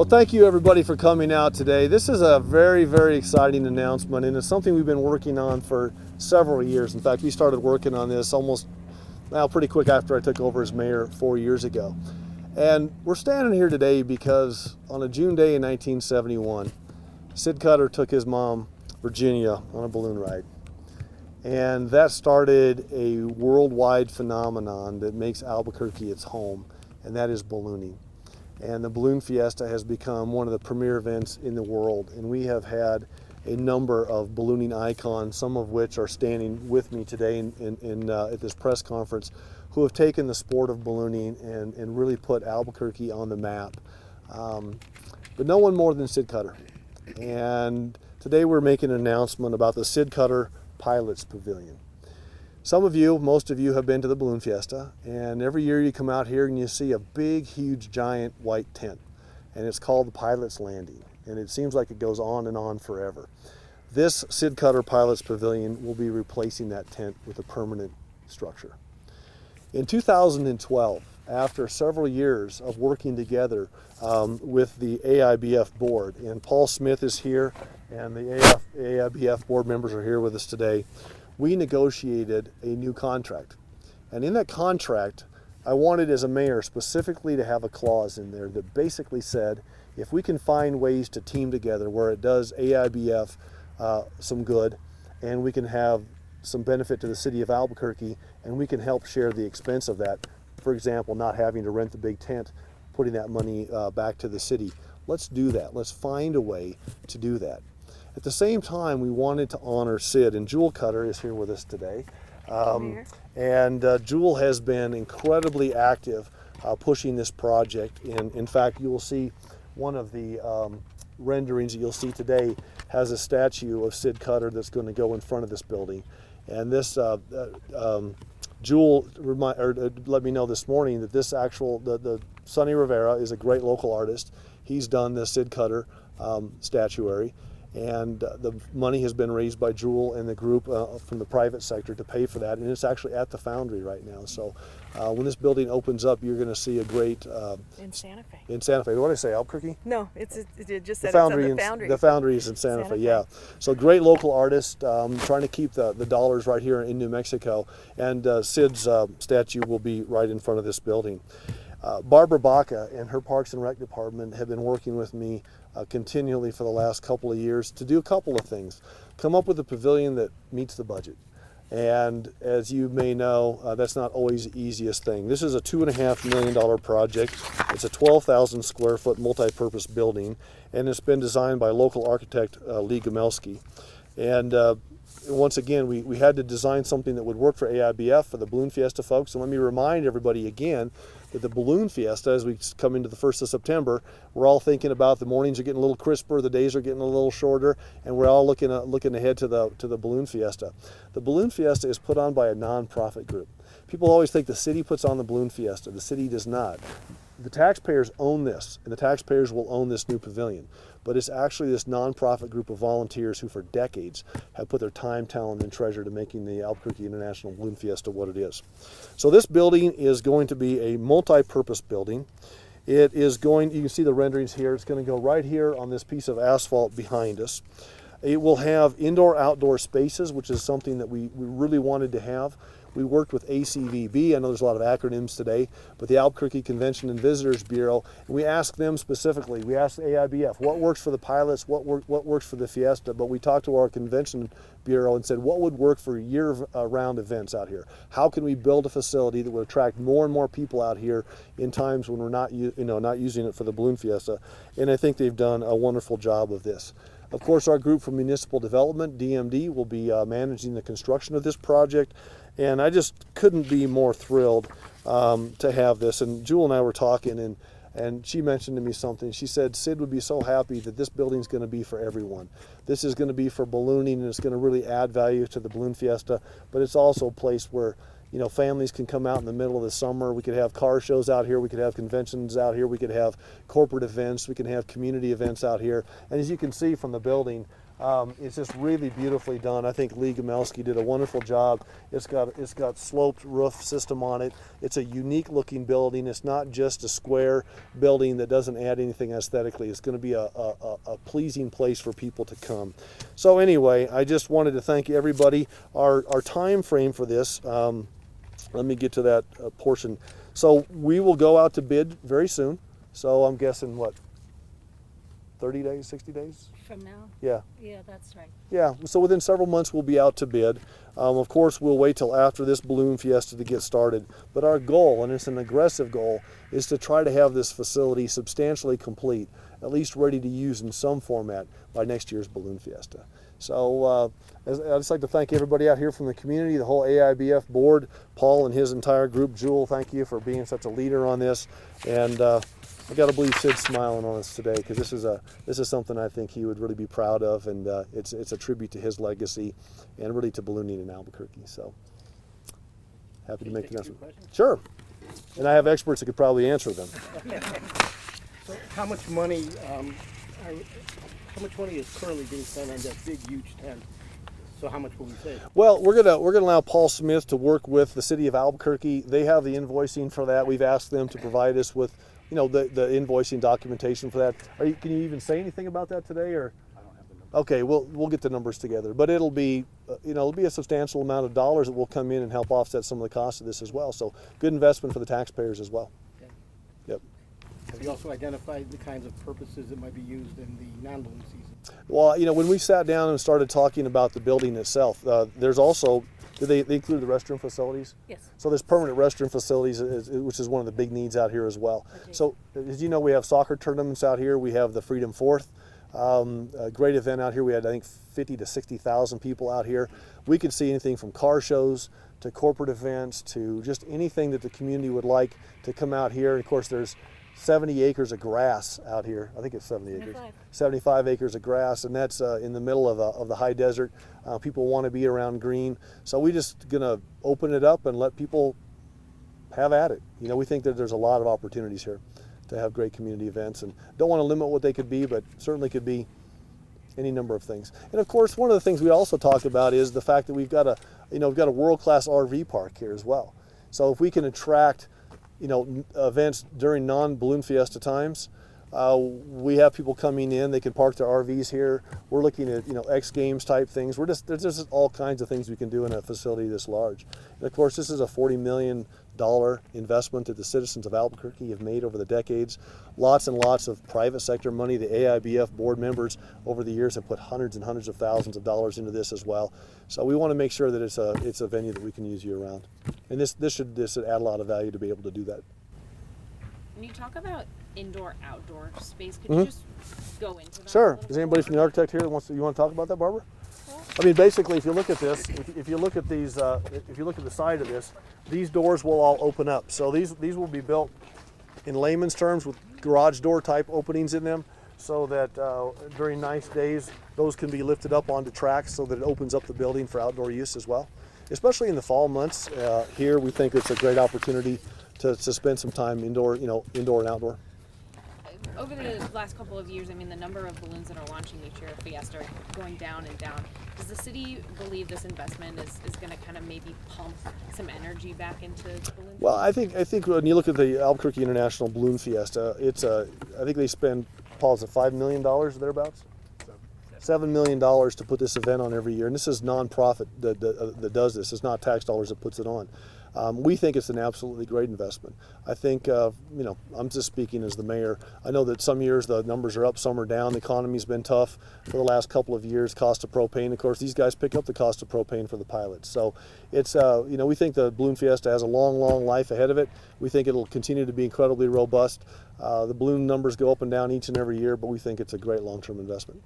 Well, thank you everybody for coming out today. This is a very, very exciting announcement, and it's something we've been working on for several years. In fact, we started working on this pretty quick after I took over as mayor 4 years ago. And we're standing here today because on a June day in 1971, Sid Cutter took his mom, Virginia, on a balloon ride. And that started a worldwide phenomenon that makes Albuquerque its home, and that is ballooning. And the Balloon Fiesta has become one of the premier events in the world. And we have had a number of ballooning icons, some of which are standing with me today at this press conference, who have taken the sport of ballooning and really put Albuquerque on the map. But no one more than Sid Cutter. And today we're making an announcement about the Sid Cutter Pilots Pavilion. Most of you have been to the Balloon Fiesta, and every year you come out here and you see a big, huge, giant white tent, and it's called the Pilot's Landing, and it seems like it goes on and on forever. This Sid Cutter Pilots Pavilion will be replacing that tent with a permanent structure. In 2012, after several years of working together with the AIBF board, and Paul Smith is here, and the AIBF board members are here with us today, we negotiated a new contract. And in that contract, I wanted as a mayor specifically to have a clause in there that basically said, if we can find ways to team together where it does AIBF some good, and we can have some benefit to the city of Albuquerque, and we can help share the expense of that, for example, not having to rent the big tent, putting that money back to the city. Let's do that. Let's find a way to do that. At the same time, we wanted to honor Sid, and Jewel Cutter is here with us today. Jewel has been incredibly active pushing this project. And in fact, you will see one of the renderings that you'll see today has a statue of Sid Cutter that's going to go in front of this building. And this Jewel let me know this morning that the Sonny Rivera is a great local artist. He's done the Sid Cutter statuary. And the money has been raised by Jewel and the group from the private sector to pay for that, and it's actually at the foundry right now. So when this building opens up, you're going to see a great in Santa Fe. In Santa Fe, what did I say? Albuquerque? No, it just said the foundry. It's on the foundry. The foundry is in Santa Fe. Yeah. So great local artist, trying to keep the dollars right here in New Mexico, and Sid's statue will be right in front of this building. Barbara Baca and her Parks and Rec department have been working with me continually for the last couple of years to do a couple of things. Come up with a pavilion that meets the budget. And as you may know, that's not always the easiest thing. This is a $2.5 million project. It's a 12,000 square foot multi-purpose building, and it's been designed by local architect Lee Gomelski. And once again, we had to design something that would work for AIBF, for the Balloon Fiesta folks. And let me remind everybody again that the Balloon Fiesta, as we come into the 1st of September, we're all thinking about the mornings are getting a little crisper, the days are getting a little shorter, and we're all looking ahead to the Balloon Fiesta. The Balloon Fiesta is put on by a nonprofit group. People always think the city puts on the Balloon Fiesta. The city does not. The taxpayers own this, and the taxpayers will own this new pavilion. But it's actually this nonprofit group of volunteers who for decades have put their time, talent, and treasure to making the Albuquerque International Balloon Fiesta what it is. So this building is going to be a multi-purpose building. It is going, you can see the renderings here, it's going to go right here on this piece of asphalt behind us. It will have indoor-outdoor spaces, which is something that we really wanted to have. We worked with ACVB, I know there's a lot of acronyms today, but the Albuquerque Convention and Visitors Bureau, and we asked them specifically, we asked AIBF, what works for the pilots, what works for the Fiesta, but we talked to our Convention Bureau and said, what would work for year-round events out here? How can we build a facility that would attract more and more people out here in times when we're not using it for the Balloon Fiesta? And I think they've done a wonderful job of this. Of course, our group from Municipal Development, DMD, will be managing the construction of this project. And I just couldn't be more thrilled to have this. And Jewel and I were talking, and she mentioned to me something. She said Sid would be so happy that this building's going to be for everyone. This is going to be for ballooning, and it's going to really add value to the Balloon Fiesta. But it's also a place where families can come out in the middle of the summer. We could have car shows out here. We could have conventions out here. We could have corporate events. We can have community events out here. And as you can see from the building, It's just really beautifully done. I think Lee Gamelski did a wonderful job. It's got sloped roof system on it. It's a unique looking building. It's not just a square building that doesn't add anything aesthetically. It's going to be a pleasing place for people to come. So anyway, I just wanted to thank everybody. Our time frame for this, let me get to that portion. So we will go out to bid very soon. So I'm guessing what, 30 days, 60 days? From now? Yeah. Yeah, that's right. Yeah, so within several months we'll be out to bid. Of course, we'll wait till after this balloon fiesta to get started. But our goal, and it's an aggressive goal, is to try to have this facility substantially complete, at least ready to use in some format by next year's balloon fiesta. So I'd just like to thank everybody out here from the community, the whole AIBF board, Paul and his entire group. Jewel, thank you for being such a leader on this. And I got to believe Sid's smiling on us today, because this is something I think he would really be proud of, and it's a tribute to his legacy and really to ballooning in Albuquerque. So happy to make the announcement. Sure, and I have experts that could probably answer them. So how much money is currently being spent on that big, huge tent? So how much will we save? Well, we're gonna allow Paul Smith to work with the city of Albuquerque. They have the invoicing for that. We've asked them to provide us with, the invoicing documentation for that. Can you even say anything about that today, or? I don't have the number. Okay, we'll get the numbers together, but it'll be, it'll be a substantial amount of dollars that will come in and help offset some of the costs of this as well. So good investment for the taxpayers as well. Okay. Yep. Have you also identified the kinds of purposes that might be used in the non-balloon season? Well, when we sat down and started talking about the building itself, there's also, do they include the restroom facilities? Yes. So there's permanent restroom facilities, which is one of the big needs out here as well. Okay. So as you know, we have soccer tournaments out here. We have the Freedom Fourth, a great event out here. We had, I think, 50 to 60,000 people out here. We could see anything from car shows to corporate events to just anything that the community would like to come out here. And of course, there's 70 acres of grass out here. I think it's 70 acres. 75 acres of grass, and that's in the middle of the high desert. People want to be around green, so we're just gonna open it up and let people have at it. We think that there's a lot of opportunities here to have great community events, and don't want to limit what they could be, but certainly could be any number of things. And of course, one of the things we also talk about is the fact that we've got a world-class RV park here as well. So if we can attract events during non-balloon fiesta times, we have people coming in. They can park their RVs here. We're looking at X Games type things. There's just all kinds of things we can do in a facility this large. And of course, this is a $40 million investment that the citizens of Albuquerque have made over the decades. Lots and lots of private sector money. The AIBF board members over the years have put hundreds and hundreds of thousands of dollars into this as well. So we want to make sure that it's a venue that we can use year round. And this should add a lot of value to be able to do that. When you talk about indoor-outdoor space, could you just go into that? Sure. a little Is bit anybody more? from the architect here that you want to talk about that, Barbara? I mean, basically, if you look at this, if you look at these, if you look at the side of this, these doors will all open up. So these will be built in layman's terms with garage door type openings in them, so that during nice days, those can be lifted up onto tracks so that it opens up the building for outdoor use as well. Especially in the fall months, here we think it's a great opportunity to spend some time indoor, indoor and outdoor. Over the last couple of years, I mean, the number of balloons that are launching each year at Fiesta are going down and down. Does the city believe this investment is going to kind of maybe pump some energy back into balloons? Well, I think when you look at the Albuquerque International Balloon Fiesta, I think they spend, Paul, is it $5 million thereabouts? $7 million to put this event on every year, and this is nonprofit that does this. It's not tax dollars that puts it on. We think it's an absolutely great investment. I think, I'm just speaking as the mayor. I know that some years the numbers are up, some are down. The economy's been tough for the last couple of years. Cost of propane, of course, these guys pick up the cost of propane for the pilots. So it's, we think the Balloon Fiesta has a long, long life ahead of it. We think it'll continue to be incredibly robust. The balloon numbers go up and down each and every year, but we think it's a great long-term investment.